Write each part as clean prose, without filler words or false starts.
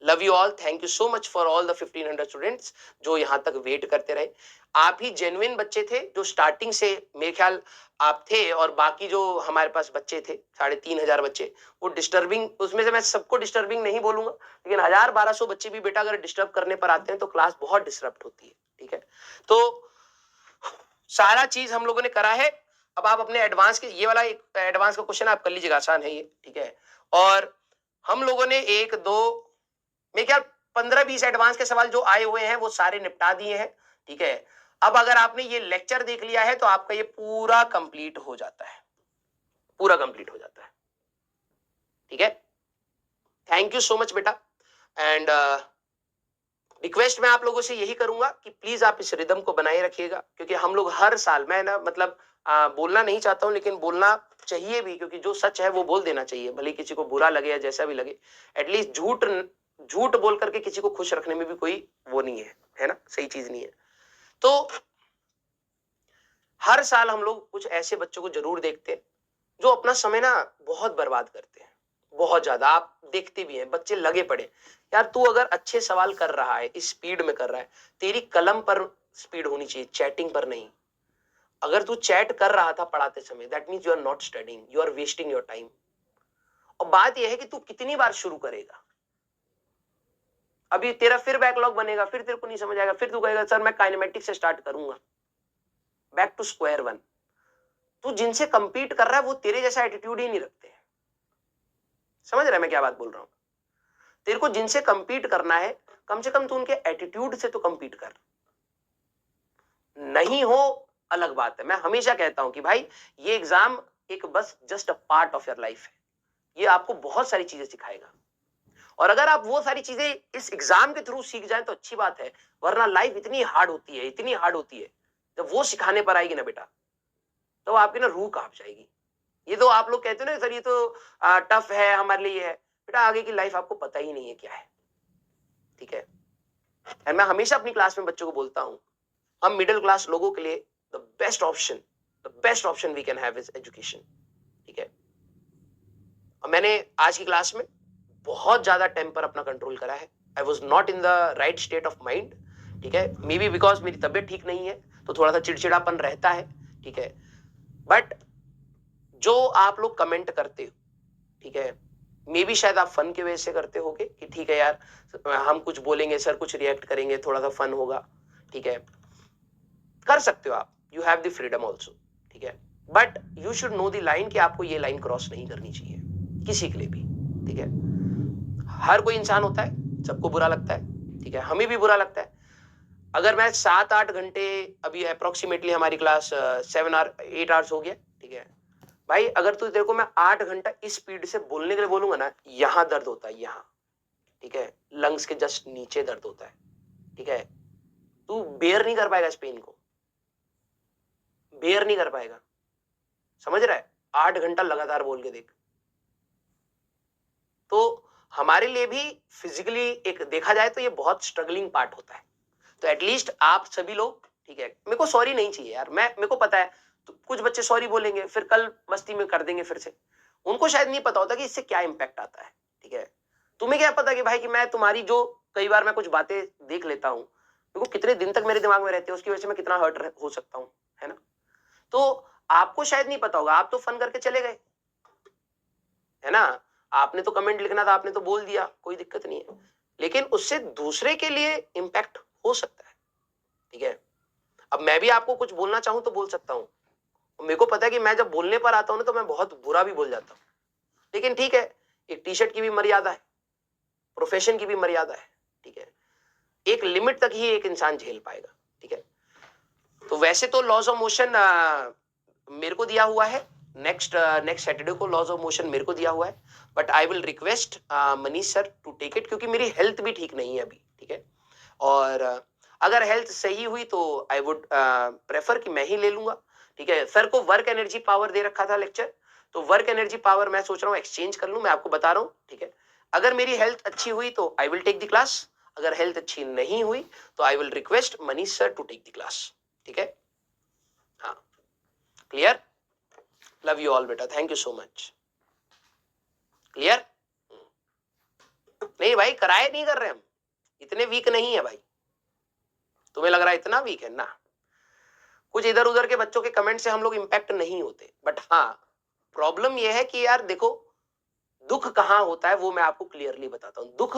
Love you all, thank you so much for all the 1500 students जो यहाँ तक wait करते रहे। आप ही जेन्युइन बच्चे थे जो स्टार्टिंग से, मेरे ख्याल आप थे, और बाकी जो हमारे पास बच्चे थे 3500 बच्चे, वो डिस्टर्बिंग, उसमें से मैं सबको डिस्टर्बिंग नहीं बोलूंगा, लेकिन 1000-1200 बच्चे भी बेटा अगर डिस्टर्ब करने पर आते हैं तो क्लास बहुत डिस्टर्ब होती है। ठीक है, तो सारा चीज हम लोगों ने करा है। अब आप अपने एडवांस के, ये वाला एक एडवांस का क्वेश्चन आप कर लीजिएगा, आसान है ये। ठीक है, और हम लोगों ने 1-2, मेरे ख्याल 15-20 एडवांस के सवाल जो आए हुए हैं वो सारे निपटा दिए हैं। ठीक है, अब अगर आपने ये लेक्चर देख लिया है तो आपका ये पूरा कंप्लीट हो जाता है, पूरा कंप्लीट हो जाता है। ठीक है, थैंक यू सो मच बेटा। एंड रिक्वेस्ट मैं आप लोगों से यही करूंगा कि प्लीज आप इस रिदम को बनाए रखिएगा, क्योंकि हम लोग हर साल, मैं ना मतलब बोलना नहीं चाहता हूं लेकिन बोलना चाहिए भी, क्योंकि जो सच है वो बोल देना चाहिए, भले किसी को बुरा लगे या जैसा भी लगे। एटलीस्ट झूठ झूठ बोल करके किसी को खुश रखने में भी कोई वो नहीं है ना, सही चीज नहीं है। तो हर साल हम लोग कुछ ऐसे बच्चों को जरूर देखते हैं जो अपना समय ना बहुत बर्बाद करते हैं, बहुत ज्यादा। आप देखते भी हैं बच्चे लगे पड़े। यार तू अगर अच्छे सवाल कर रहा है, इस स्पीड में कर रहा है, तेरी कलम पर स्पीड होनी चाहिए, चैटिंग पर नहीं। अगर तू चैट कर रहा था पढ़ाते समय, that means you are not studying, you are wasting your time. और बात यह है कि तू कितनी बार शुरू करेगा। अभी तेरा फिर बैकलॉग बनेगा, फिर तेरे को नहीं समझ आएगा, फिर तू कहेगा सर मैं काइनेमेटिक्स से स्टार्ट करूंगा। Back to square one. तू जिनसे कंपीट कर रहा है वो तेरे जैसा एटीट्यूड ही नहीं रखते हैं। समझ रहा है मैं क्या बात बोल रहा हूं? तेरे को जिनसे कंपीट करना है, कम से कम तू उनके एटीट्यूड से तो कंपीट कर। नहीं हो अलग बात है। मैं हमेशा कहता हूं कि भाई ये एग्जाम एक बस just a part of your life है, ये आपको बहुत सारी चीजें सिखाएगा। और अगर आप वो सारी चीजें इस एग्जाम के थ्रू सीख जाए तो अच्छी बात है, वरना लाइफ इतनी हार्ड होती है, इतनी हार्ड होती है, जब वो सिखाने पर आएगी ना बेटा, तो आपकी ना रूह कांप जाएगी। ये तो आप लोग कहते हो ना सर ये तो टफ है हमारे लिए, है बेटा, आगे की लाइफ आपको पता ही नहीं है क्या है। ठीक है, और मैं हमेशा अपनी क्लास में बच्चों को बोलता हूं, हम मिडिल क्लास लोगों के लिए the best option we can have is education. ठीक है, और मैंने आज की क्लास में बहुत ज्यादा टेम्पर अपना कंट्रोल करा है। I was not in the right state of mind. ठीक है, मे बी बिकॉज मेरी तबियत ठीक नहीं है तो थोड़ा सा चिड़चिड़ापन रहता है। ठीक है, बट जो आप लोग कमेंट करते हो, ठीक है, मे बी शायद आप फन की वजह से करते होगे कि ठीक है यार हम कुछ बोलेंगे, सर कुछ रिएक्ट करेंगे, थोड़ा सा फन होगा। ठीक है, कर सकते हो आप, you have the freedom also. ठीक है, but you should know the line कि आपको ये लाइन क्रॉस नहीं करनी चाहिए किसी के लिए भी। ठीक है, हर कोई इंसान होता है, सबको बुरा लगता है। ठीक है, हमें भी बुरा लगता है। अगर मैं 7-8 घंटे, अभी अप्रोक्सीमेटली हमारी क्लास 7 8 आवर्स हो गया। ठीक है भाई, अगर तू तेरे को मैं 8 घंटा इस स्पीड से बोलने के लिए बोलूंगा ना, यहां दर्द होता है, यहाँ। ठीक है, लंग्स के जस्ट नीचे दर्द होता है। ठीक है, तू बेयर नहीं कर पाएगा इस पेन को, बेयर नहीं कर पाएगा। समझ रहा है? 8 घंटा लगातार बोल के देख। तो हमारे लिए भी फिजिकली एक देखा जाए तो ये बहुत स्ट्रगलिंग पार्ट होता है। तो एटलीस्ट आप सभी लोग, ठीक है, मेरे को सॉरी नहीं चाहिए यार, मेरे को पता है तो कुछ बच्चे सॉरी बोलेंगे फिर कल मस्ती में कर देंगे फिर से। उनको शायद नहीं पता होता कि इससे क्या इंपैक्ट आता है। ठीक है, तुम्हें क्या पता कि भाई कि मैं तुम्हारी जो, कई बार मैं कुछ बातें देख लेता हूं, मेरे को कितने दिन तक मेरे दिमाग में रहते हैं, उसकी वजह से मैं कितना हर्ट हो सकता हूं, है ना? तो आपको शायद नहीं पता होगा, आप तो फन करके चले गए, है ना? आपने तो कमेंट लिखना था, आपने तो बोल दिया, कोई दिक्कत नहीं है, लेकिन उससे दूसरे के लिए इंपैक्ट हो सकता है। ठीक है, अब मैं भी आपको कुछ बोलना चाहूं तो बोल सकता हूं, मेरे को पता है कि मैं जब बोलने पर आता हूं ना तो मैं बहुत बुरा भी बोल जाता हूं, लेकिन ठीक है, एक टी शर्ट की भी मर्यादा है, प्रोफेशन की भी मर्यादा है। ठीक है, एक लिमिट तक ही एक इंसान झेल पाएगा। ठीक है, तो वैसे तो लॉज ऑफ मोशन मेरे को दिया हुआ है, नेक्स्ट सैटरडे को लॉज ऑफ मोशन मेरे को दिया हुआ है, but I will request Manish sir to take it, क्योंकि मेरी हेल्थ भी ठीक नहीं है अभी। ठीक है, और अगर हेल्थ सही हुई तो आई वुड प्रेफर कि मैं ही ले लूंगा। ठीक है, सर को वर्क एनर्जी पावर दे रखा था लेक्चर, तो वर्क एनर्जी पावर मैं सोच रहा हूँ एक्सचेंज कर लूं, मैं आपको बता रहा हूँ। ठीक है, अगर मेरी हेल्थ अच्छी हुई तो I will take the class, अगर हेल्थ अच्छी नहीं हुई तो I will request Manish sir to take the class. ठीक है, हाँ, क्लियर? लव यू ऑल बेटा, thank you so much. Clear? नहीं भाई, कराए नहीं कर रहे हम, इतने वीक नहीं है भाई। तुम्हें लग रहा है इतना वीक है ना? कुछ इधर उधर के बच्चों के कमेंट से हम लोग इंपैक्ट नहीं होते, बट हाँ प्रॉब्लम यह है कि यार देखो, दुख कहाँ होता है वो मैं आपको क्लियरली बताता हूँ। दुख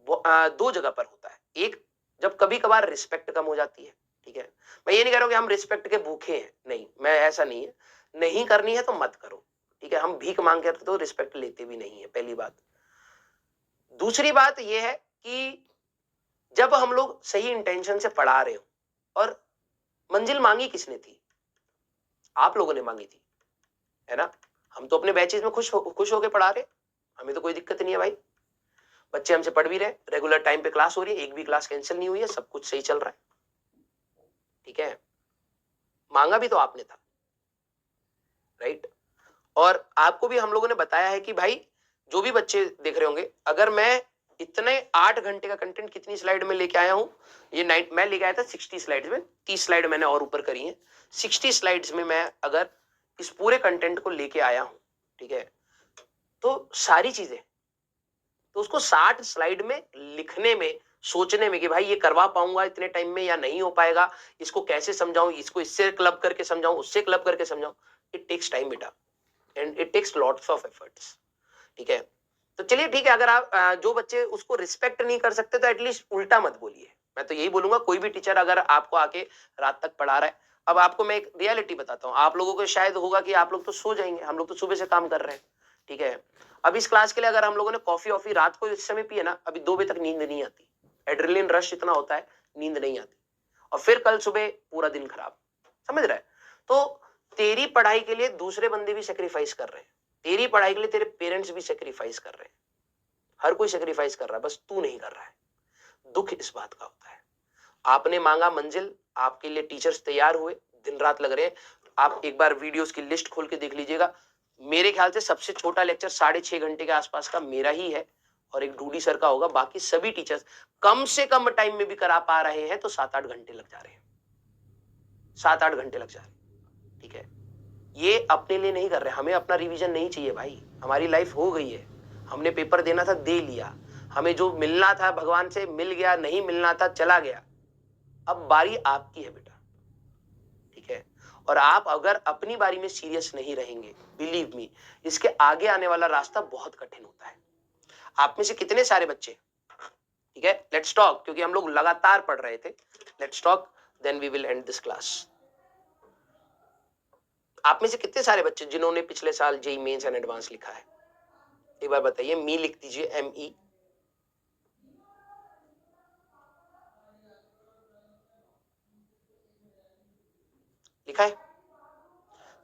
दो जगह पर होता है। एक, जब कभी कभार रिस्पेक्ट कम हो जाती है, ठीक है। मैं ये नहीं कह रहा हूँ कि हम रिस्पेक्ट के भूखे हैं, नहीं, मैं ऐसा नहीं है। नहीं करनी है तो मत करो, ठीक है। हम भीख मांग कर तो रिस्पेक्ट लेते भी नहीं है, पहली बात। दूसरी बात यह है कि जब हम लोग सही इंटेंशन से पढ़ा रहे हो, और मंजिल मांगी किसने थी? आप लोगों ने मांगी थी, है ना। हम तो अपने बैचेज में खुश होके पढ़ा रहे, हमें तो कोई दिक्कत नहीं है भाई। बच्चे हमसे पढ़ भी रहे, रेगुलर टाइम पे क्लास हो रही है, एक भी क्लास कैंसिल नहीं हुई है, सब कुछ सही चल रहा है, ठीक है। मांगा भी तो आपने था, राइट। और आपको भी हम लोगों ने बताया है कि भाई जो भी बच्चे देख रहे होंगे, अगर मैं इतने 8 घंटे का कंटेंट कितनी स्लाइड में लेके आया हूं, ये मैं लेके आया था 60 स्लाइड्स में, 30 स्लाइड मैंने और ऊपर करी है। 60 स्लाइड्स में मैं अगर इस पूरे कंटेंट को लेके आया हूं, ठीक है, तो सारी चीजें, तो उसको 60 स्लाइड में लिखने में, सोचने में कि भाई ये करवा पाऊंगा इतने टाइम में या नहीं हो पाएगा, इसको कैसे समझाऊं, इसको इससे क्लब करके समझाऊं, उससे क्लब करके समझाऊं, इट टेक्स टाइम बेटा, and it takes lots of efforts, ठीक है। तो चलिए ठीक है, अगर आप जो बच्चे उसको रिस्पेक्ट नहीं कर सकते तो एटलीस्ट उल्टा मत बोलिए। मैं तो यही बोलूंगा, कोई भी टीचर अगर आपको आके रात तक पढ़ा रहा है, अब आपको मैं एक रियलिटी बताता हूँ, आप लोगों को शायद होगा कि आप लोग तो सो जाएंगे, हम लोग तो सुबह से काम कर रहे हैं, ठीक है। अब इस क्लास के लिए अगर हम लोगों ने कॉफी ऑफी रात को इस समय पिए ना, अभी 2 बजे तक नींद नहीं आती, एड्रेनलिन रश इतना होता है, नींद नहीं आती, और फिर कल सुबह पूरा दिन खराब, समझ रहा है। तो तेरी पढ़ाई के लिए दूसरे बंदे भी सेक्रीफाइस कर रहे हैं, तेरी पढ़ाई के लिए तेरे पेरेंट्स भी सेक्रीफाइस कर रहे हैं, हर कोई सेक्रीफाइस कर रहा है, बस तू नहीं कर रहा है। दुख इस बात का होता है, आपने मांगा मंजिल, आपके लिए टीचर्स तैयार हुए, दिन रात लग रहे हैं। आप एक बार वीडियोस की लिस्ट खोल के देख लीजिएगा, मेरे ख्याल से सबसे छोटा लेक्चर 6.5 घंटे के आसपास का मेरा ही है, और एक डूडी सर का होगा। बाकी सभी टीचर्स कम से कम टाइम में भी करा पा रहे हैं तो 7-8 घंटे लग जा रहे हैं, 7-8 घंटे लग जा रहे हैं, ठीक है। ये अपने लिए नहीं कर रहे, हमें अपना रिवीजन नहीं चाहिए भाई, हमारी लाइफ हो गई है, हमने पेपर देना था दे लिया, हमें जो मिलना था भगवान से मिल गया, नहीं मिलना था चला गया, अब बारी आपकी है बेटा, ठीक है। और आप अगर अपनी बारी में सीरियस नहीं रहेंगे, बिलीव मी, इसके आगे आने वाला रास्ता बहुत कठिन होता है। आप में से कितने सारे बच्चे, ठीक है, लेट्स टॉक, क्योंकि हम लोग लगातार पढ़ रहे थे, let's talk then we will end this class. आप में से कितने सारे बच्चे जिन्होंने पिछले साल जेई मेंस एंड एडवांस लिखा है, एक बार बताइए, मी लिख दीजिए, ME। लिखा है?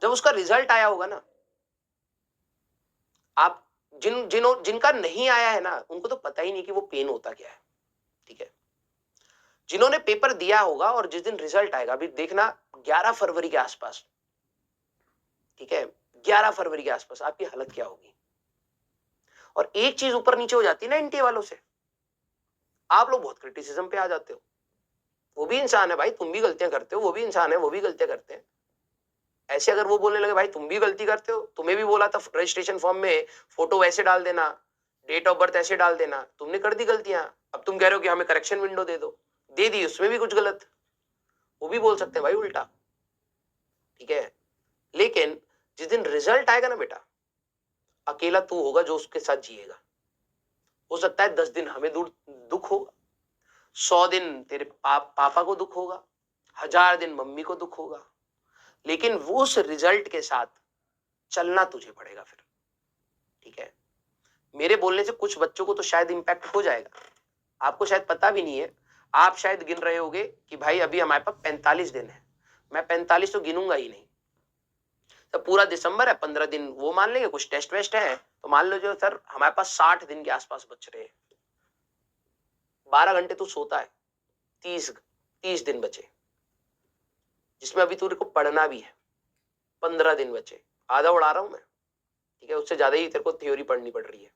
जब उसका रिजल्ट आया होगा ना, आप जिनका नहीं आया है ना, उनको तो पता ही नहीं कि वो पेन होता क्या है, ठीक है। जिन्होंने पेपर दिया होगा और जिस दिन रिजल्ट आएगा, अभी देखना 11 फरवरी के आसपास, ठीक है, 11 फरवरी के आसपास आपकी हालत क्या होगी। और एक चीज ऊपर नीचे हो जाती है ना एनटीए वालों से, आप लोग बहुत क्रिटिसिज्म पे आ जाते हो। वो भी इंसान है भाई, तुम भी गलतियां करते हो, वो भी इंसान है, वो भी गलतियां करते हैं। ऐसे अगर वो बोलने लगे भाई तुम भी गलती करते हो, तुम्हें भी बोला था रजिस्ट्रेशन फॉर्म में फोटो वैसे डाल देना, डेट ऑफ बर्थ ऐसे डाल देना, तुमने कर दी गलतियां, अब तुम कह रहे हो कि हमें करेक्शन विंडो दे दो, दे दी, उसमें भी कुछ गलत, वो भी बोल सकते हैं भाई उल्टा, ठीक है। लेकिन जिस दिन रिजल्ट आएगा ना बेटा, अकेला तू होगा जो उसके साथ जिएगा। हो सकता है 10 दिन हमें दुख होगा, 100 दिन तेरे पापा को दुख होगा, 1000 दिन मम्मी को दुख होगा, लेकिन वो उस रिजल्ट के साथ चलना तुझे पड़ेगा फिर, ठीक है। मेरे बोलने से कुछ बच्चों को तो शायद इंपैक्ट हो जाएगा, आपको शायद पता भी नहीं है। आप शायद गिन रहे होगे कि भाई अभी हमारे पास 45 दिन है, मैं 45 तो गिनूंगा ही नहीं, तो पूरा दिसंबर है, 15 दिन वो मान लेंगे, कुछ टेस्ट वेस्ट है तो मान लो जो सर हमारे पास 60 दिन के आसपास बच रहे हैं, 12 घंटे तो सोता है, 30 दिन बचे, जिसमें अभी तेरे को पढ़ना भी है, 15 दिन बचे, आधा उड़ा रहा हूं मैं, ठीक है, उससे ज्यादा ही तेरे को थ्योरी पढ़नी पड़ रही है,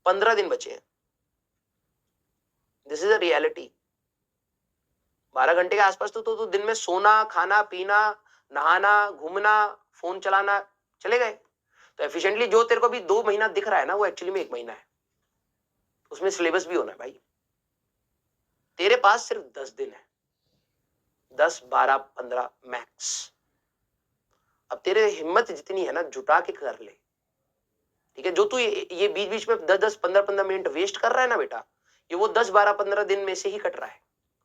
15 दिन बचे हैं, दिस इज अ रियलिटी। 12 घंटे के आसपास तो दिन में सोना, खाना पीना, नहाना, घूमना, फोन चलाना चले गए, तो एफिशिएंटली जो तेरे को भी 2 महीना दिख रहा है ना, वो एक्चुअली में 1 महीना है, उसमें सिलेबस भी होना है भाई। तेरे पास सिर्फ 10 दिन है, 10, 12, 15 मैक्स। अब तेरे हिम्मत जितनी है ना, जुटा के कर ले, ठीक है। जो तू ये बीच बीच में 10-10, 15-15 मिनट वेस्ट कर रहा है ना बेटा, ये वो 10, 12, 15 दिन में से ही कट रहा है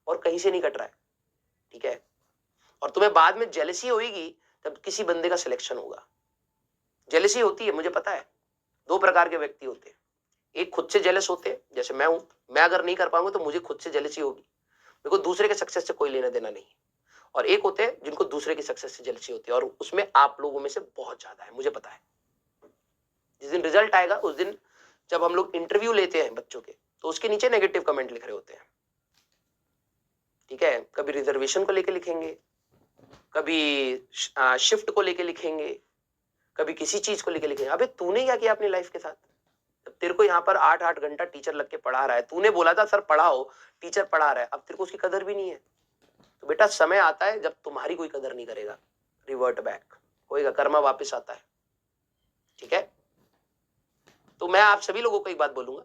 और कहीं से नहीं कट रहा है, ठीक है। और तुम्हें बाद में जेलसी होगी तब किसी बंदे का सिलेक्शन होगा। जेलसी होती है, मुझे पता है। दो प्रकार के व्यक्ति होते हैं, एक खुद से जेलस होते हैं, जैसे मैं हूं। मैं अगर नहीं कर पाऊंगा तो मुझे खुद से जेलसी होगी, मेरे को दूसरे के सक्सेस से कोई लेना देना नहीं। और एक होते हैं जिनको दूसरे की सक्सेस से जेलसी होती है, और उसमें आप लोगों में से बहुत ज्यादा है, मुझे पता है। जिस दिन रिजल्ट आएगा उस दिन, जब हम लोग इंटरव्यू लेते हैं बच्चों के, तो उसके नीचे नेगेटिव कमेंट लिख रहे होते हैं, ठीक है। कभी रिजर्वेशन को लेके लिखेंगे, कभी शिफ्ट को लेके लिखेंगे, कभी किसी चीज को लेके लिखेंगे। अबे तूने क्या किया अपनी लाइफ के साथ? जब तेरे को यहाँ पर 8-8 घंटा टीचर लग के पढ़ा रहा है, तूने बोला था सर पढ़ाओ, टीचर पढ़ा रहा है, अब तेरे को उसकी कदर भी नहीं है। तो बेटा समय आता है जब तुम्हारी कोई कदर नहीं करेगा, रिवर्ट बैक होएगा, कर्मा वापस आता है, ठीक है। तो मैं आप सभी लोगों को एक बात बोलूंगा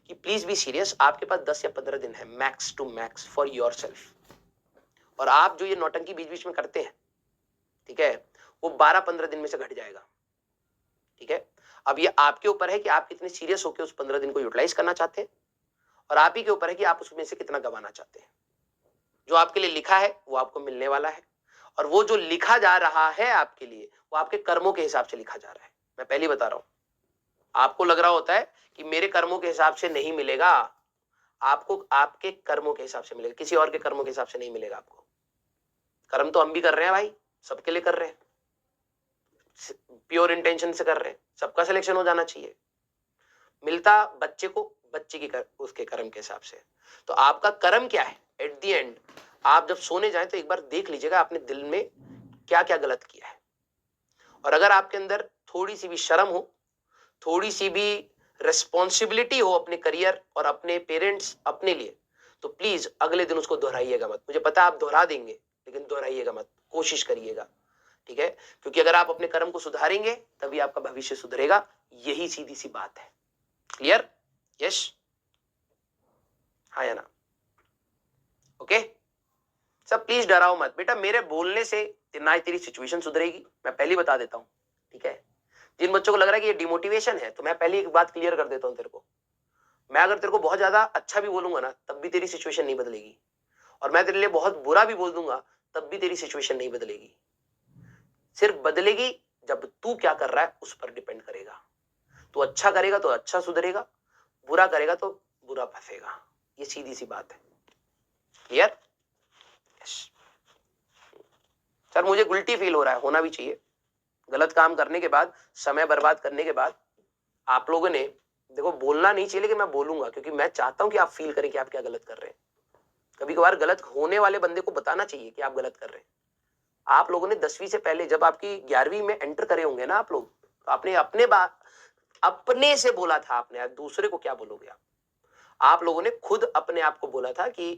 कि प्लीज बी सीरियस। आपके पास 10 या 15 दिन है max to max for yourself. और आप जो ये नौटंकी बीच बीच में करते हैं, ठीक है, वो 12-15 दिन में से घट जाएगा, ठीक है। अब ये आपके ऊपर है कि आप कितने सीरियस होकर उस 15 दिन को यूटिलाइज करना चाहते हैं, और आप ही के ऊपर है कि आप उसमें से कितना गंवाना चाहते हैं। जो आपके लिए लिखा है वो आपको मिलने वाला है, और वो जो लिखा जा रहा है आपके लिए, वो आपके कर्मों के हिसाब से लिखा जा रहा है। मैं पहले बता रहा हूं, आपको लग रहा होता है कि मेरे कर्मों के हिसाब से नहीं मिलेगा, आपको आपके कर्मों के हिसाब से मिलेगा, किसी और के कर्मों के हिसाब से नहीं मिलेगा आपको। कर्म तो हम भी कर रहे हैं भाई, सबके लिए कर रहे हैं, प्योर इंटेंशन से कर रहे हैं, सबका सिलेक्शन हो जाना चाहिए। मिलता बच्चे को बच्चे की उसके कर्म के हिसाब से। तो आपका कर्म क्या है एट द एंड, आप जब सोने जाएं तो एक बार देख लीजिएगा आपने दिल में क्या क्या गलत किया है। और अगर आपके अंदर थोड़ी सी भी शर्म हो, थोड़ी सी भी रिस्पॉन्सिबिलिटी हो अपने करियर और अपने पेरेंट्स अपने लिए, तो प्लीज अगले दिन उसको दोहराइएगा मत। मुझे पता है आप दोहरा देंगे, लेकिन दोहराइएगा मत, कोशिश करिएगा, ठीक है। क्योंकि अगर आप अपने कर्म को सुधारेंगे तभी आपका भविष्य सुधरेगा, यही सीधी सी बात है। क्लियर? यस, हाँ या ना? ओके। सब प्लीज डराओ मत बेटा, मेरे बोलने से ना ही तेरी सिचुएशन सुधरेगी, मैं पहले बता देता हूं, ठीक है। जिन बच्चों को लग रहा है कि ये डिमोटिवेशन है, तो मैं पहले एक बात क्लियर कर देता हूं तेरे को, मैं अगर तेरे को बहुत ज्यादा अच्छा भी बोलूंगा ना, तब भी तेरी सिचुएशन नहीं बदलेगी, और मैं तेरे लिए बहुत बुरा भी बोल दूंगा तब भी तेरी सिचुएशन नहीं बदलेगी। सिर्फ बदलेगी जब तू क्या कर रहा है उस पर डिपेंड करेगा। तू अच्छा करेगा तो अच्छा सुधरेगा, बुरा करेगा तो बुरा फंसेगा, ये सीधी सी बात है। क्लियर? यस। सर मुझे गिल्टी फील हो रहा है, होना भी चाहिए। गलत काम करने के बाद, समय बर्बाद करने के बाद, आप लोगों ने, देखो बोलना नहीं चाहिए लेकिन मैं बोलूंगा, क्योंकि मैं चाहता हूं कि आप फील करें कि आप क्या गलत कर रहे हैं। कभी कभार गलत होने वाले बंदे को बताना चाहिए कि आप गलत कर रहे हैं। आप लोगों ने 10वीं से पहले, जब आपकी 11वीं में एंटर करे होंगे ना आप लोग, तो आपने अपने बात अपने से बोला था, आपने दूसरे को क्या बोलोगे आप लोगों ने खुद अपने आप को बोला था कि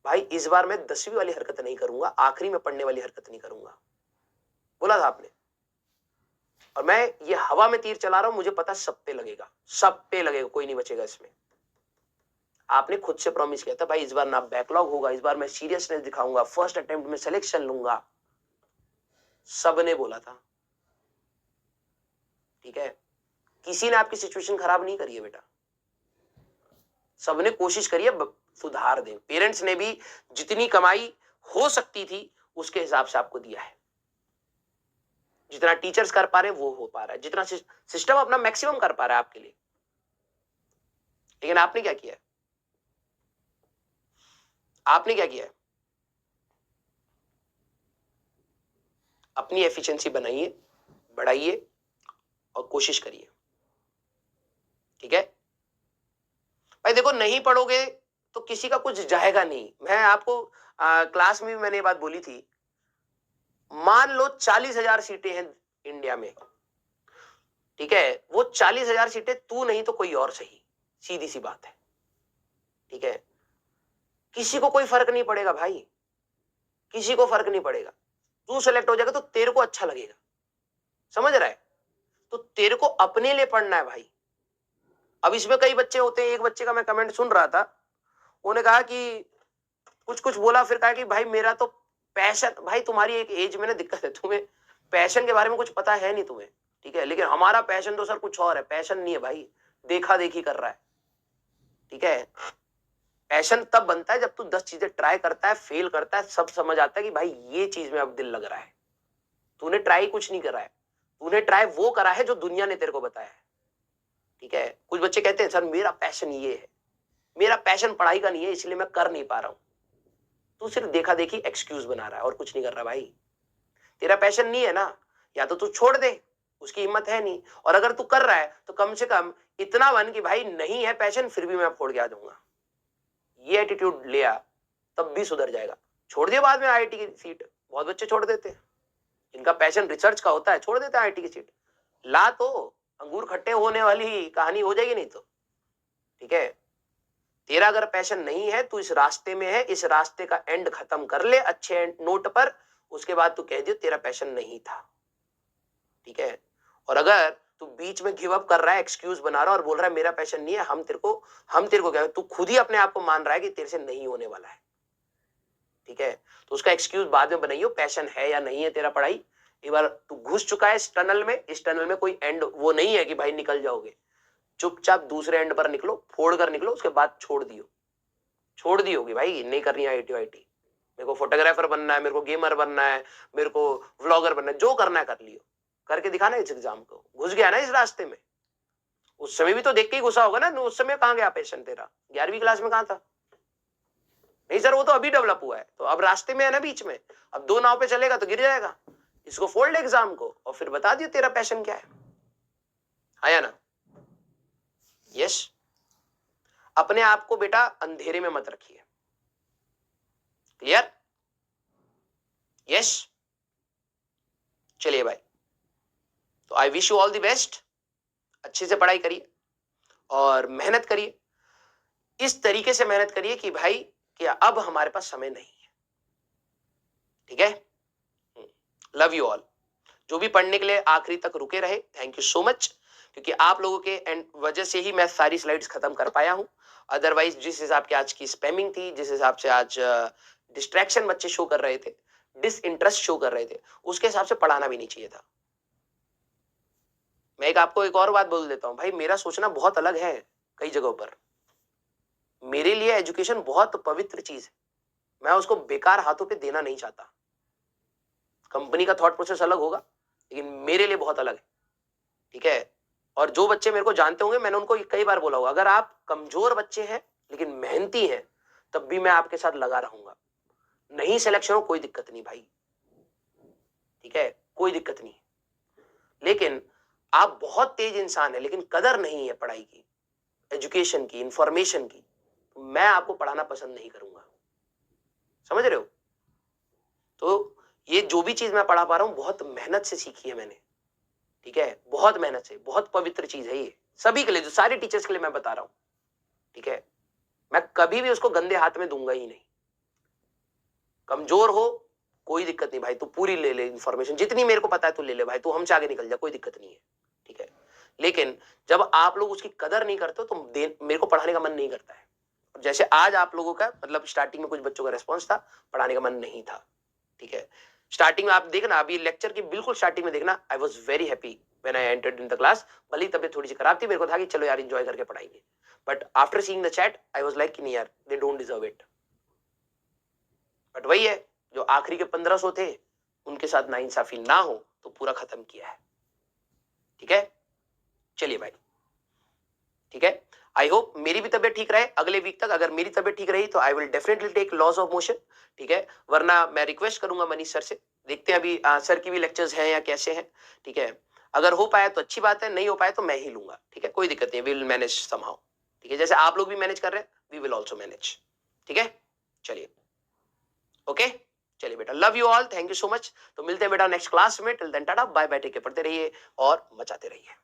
भाई इस बार मैं 10वीं वाली हरकत नहीं करूंगा, आखिरी में पढ़ने वाली हरकत नहीं करूंगा, बोला था आपने। और मैं ये हवा में तीर चला रहा हूं, मुझे पता सब पे लगेगा, सब पे लगेगा, कोई नहीं बचेगा इसमें। आपने खुद से प्रॉमिस किया था भाई इस बार ना बैकलॉग होगा, इस बार मैं सीरियसनेस दिखाऊंगा, फर्स्ट अटेम्प्ट में सिलेक्शन लूंगा, सबने बोला था, ठीक है। किसी ने आपकी सिचुएशन खराब नहीं करी है बेटा, सबने कोशिश करी है सुधार दें। पेरेंट्स ने भी जितनी कमाई हो सकती थी उसके हिसाब से आपको दिया है, जितना टीचर्स कर पा रहे वो हो पा रहा है, जितना सिस्टम अपना मैक्सिमम कर पा रहा है आपके लिए। लेकिन आपने क्या किया है? आपने क्या किया है? अपनी एफिशिएंसी बनाइए, बढ़ाइए और कोशिश करिए, ठीक है भाई। देखो नहीं पढ़ोगे तो किसी का कुछ जाएगा नहीं। मैं आपको क्लास में भी मैंने ये बात बोली थी, मान लो 40,000 सीटें हैं इंडिया में, ठीक है। वो 40,000 सीटें तू नहीं तो कोई और सही, सीधी सी बात है, ठीक है। किसी को कोई फर्क नहीं पड़ेगा भाई, किसी को फर्क नहीं पड़ेगा। तू सेलेक्ट हो जाएगा तो तेरे को अच्छा लगेगा, समझ रहा है? तो तेरे को अपने लिए पढ़ना है भाई, अब इसमें कई बच्चे होते हैं, एक बच्चे का मैं कमेंट सुन रहा था, उन्होंने कहा कि कुछ कुछ बोला, फिर कहा कि भाई मेरा तो पैशन, भाई तुम्हारी एक एज में ना दिक्कत है, तुम्हें पैशन के बारे में कुछ पता है नहीं तुम्हें, ठीक है, लेकिन हमारा पैशन तो सर कुछ और है, पैशन नहीं है भाई, देखा देखी कर रहा है, ठीक है। पैशन तब बनता है जब तू 10 चीजें ट्राई करता है, फेल करता है, सब समझ आता है कि भाई ये चीज में अब दिल लग रहा है। तूने ट्राई कुछ नहीं करा है, तूने ट्राई वो करा है जो दुनिया ने तेरे को बताया है, ठीक है। कुछ बच्चे कहते हैं सर मेरा पैशन ये है, मेरा पैशन पढ़ाई का नहीं है इसलिए मैं कर नहीं पा रहा हूं। तू सिर्फ देखा देखी एक्सक्यूज बना रहा है और कुछ नहीं कर रहा भाई। तेरा पैशन नहीं है ना, या तो तू छोड़ दे, उसकी हिम्मत है नहीं, और अगर तू कर रहा है तो कम से कम इतना बन कि भाई नहीं है पैशन फिर भी मैं फोड़ के आ जाऊंगा। ये एटीट्यूड लिया तब भी सुधर जाएगा। छोड़ दिया बाद में आईआईटी की सीट, बहुत बच्चे छोड़ देते हैं, इनका पैशन रिसर्च का होता है, छोड़ देते हैं आईआईटी की सीट। ला तो अंगूर खट्टे होने वाली कहानी हो जाएगी नहीं तो, ठीक है। तेरा अगर पैशन नहीं है, तू इस रास्ते में है, इस रास्ते का एंड खत्म कर ले अच्छे नोट पर, उसके बाद तू कह दियो तेरा पैशन नहीं था, ठीक है। और अगर तू बीच में गिव अप कर रहा है, एक्सक्यूज बना रहा है और बोल रहा है मेरा पैशन नहीं है, हम तेरे को क्या, तू खुद ही अपने आप को मान रहा है कि तेरे से नहीं होने वाला है, ठीक है। तो उसका एक्सक्यूज बाद में बनाइयो, पैशन है या नहीं है तेरा पढ़ाई। एक बार तू घुस चुका है इस टनल में, इस टनल में कोई एंड वो नहीं है कि भाई निकल जाओगे, चुपचाप दूसरे एंड पर निकलो, फोड़ कर निकलो, उसके बाद छोड़ दी होगी भाई नहीं करनी आईआईटी वाईटी, मेरे को फोटोग्राफर बनना है, मेरे को गेमर बनना है, मेरे को व्लॉगर बनना है, जो करना है कर लियो, करके दिखाना इस एग्जाम को। घुस गया ना इस रास्ते में, उस समय भी तो देख के ही घुसा होगा ना, उस समय कहां गया पैशन तेरा, 11वीं क्लास में कहां था? नहीं सर वो तो अभी डेवलप हुआ है, तो अब रास्ते में है ना बीच में, अब दो नाव पे चलेगा तो गिर जाएगा। इसको फोल्ड एग्जाम को और फिर बता दियो तेरा पैशन क्या है, आया ना? यस। अपने आप को बेटा अंधेरे में मत रखिए, क्लियर? यस। चलिए भाई, तो I wish you all the best, अच्छे से पढ़ाई करिए और मेहनत करिए, इस तरीके से मेहनत करिए कि भाई कि अब हमारे पास समय नहीं है, ठीक है। लव यू ऑल, जो भी पढ़ने के लिए आखिरी तक रुके रहे, थैंक यू सो मच, क्योंकि आप लोगों के वजह से ही मैं सारी स्लाइड्स खत्म कर पाया हूं। अदरवाइज जिस हिसाब की आज की स्पैमिंग थी, जिस हिसाब से आज डिस्ट्रैक्शन बच्चे शो कर रहे थे, डिसइंटरेस्ट शो कर रहे थे, उसके हिसाब से पढ़ाना भी नहीं चाहिए था। मैं आपको एक और बात बोल देता हूं भाई, मेरा सोचना बहुत अलग है कई जगहों पर। मेरे लिए एजुकेशन बहुत पवित्र चीज है, मैं उसको बेकार हाथों पे देना नहीं चाहता। कंपनी का थॉट प्रोसेस अलग होगा, लेकिन मेरे लिए बहुत अलग है, ठीक है। और जो बच्चे मेरे को जानते होंगे, मैंने उनको कई बार बोला होगा, अगर आप कमजोर बच्चे हैं लेकिन मेहनती हैं, तब भी मैं आपके साथ लगा रहूंगा। नहीं सिलेक्शन हो कोई दिक्कत नहीं भाई, ठीक है, कोई दिक्कत नहीं। लेकिन आप बहुत तेज इंसान है लेकिन कदर नहीं है पढ़ाई की, एजुकेशन की, इंफॉर्मेशन की, तो मैं आपको पढ़ाना पसंद नहीं करूंगा, समझ रहे हो? तो ये जो भी चीज मैं पढ़ा पा रहा हूं बहुत मेहनत से सीखी है मैंने, ठीक है, बहुत मेहनत से, बहुत पवित्र चीज है ये सभी के लिए, जो सारे टीचर्स के लिए मैं बता रहा हूं, ठीक है। मैं कभी भी उसको गंदे हाथ में दूंगा ही नहीं। कमजोर हो कोई दिक्कत नहीं भाई, तू पूरी ले ले इंफॉर्मेशन, जितनी मेरे को पता है तू ले ले भाई, तू हमसे आगे निकल जा, कोई दिक्कत नहीं है, ठीक है। लेकिन जब आप लोग उसकी कदर नहीं करते तो मेरे को पढ़ाने का मन नहीं करता है। जैसे आज आप लोगों का मतलब स्टार्टिंग में कुछ बच्चों का रेस्पॉन्स था, पढ़ाने का मन नहीं था, ठीक है। स्टार्टिंग में आप देखना, अभी लेक्चर की बिल्कुल स्टार्टिंग में देखना, I was very happy when I entered in the class. भले ही तबियत थोड़ी सी खराब थी, मेरे को था कि चलो यार एंजॉय करके पढ़ाएंगे, but after seeing the chat I was like नहीं यार, they don't deserve it. But वही है, जो आखिरी के 1500 थे उनके साथ नाइंसाफी ना हो तो पूरा खत्म किया है, ठीक है। चलिए भाई, ठीक है। आई होप मेरी भी तबियत ठीक रहे अगले वीक तक। अगर मेरी तबियत ठीक रही तो I will definitely take laws of motion, ठीक है। वरना मैं रिक्वेस्ट करूंगा मनीष सर से, देखते हैं अभी सर की भी लेक्चर्स हैं या कैसे हैं, ठीक है। अगर हो पाया तो अच्छी बात है, नहीं हो पाया तो मैं ही लूंगा, ठीक है, कोई दिक्कत नहीं, वी विल मैनेज समहाउ, ठीक है। जैसे आप लोग भी मैनेज कर रहे हैं, वी विल ऑल्सो मैनेज, ठीक है। चलिए, ओके, चलिए बेटा, love you all, thank you so much. तो मिलते हैं बेटा नेक्स्ट क्लास में, till then tata bye bye, take care, पढ़ते रहिए और मचाते रहिए।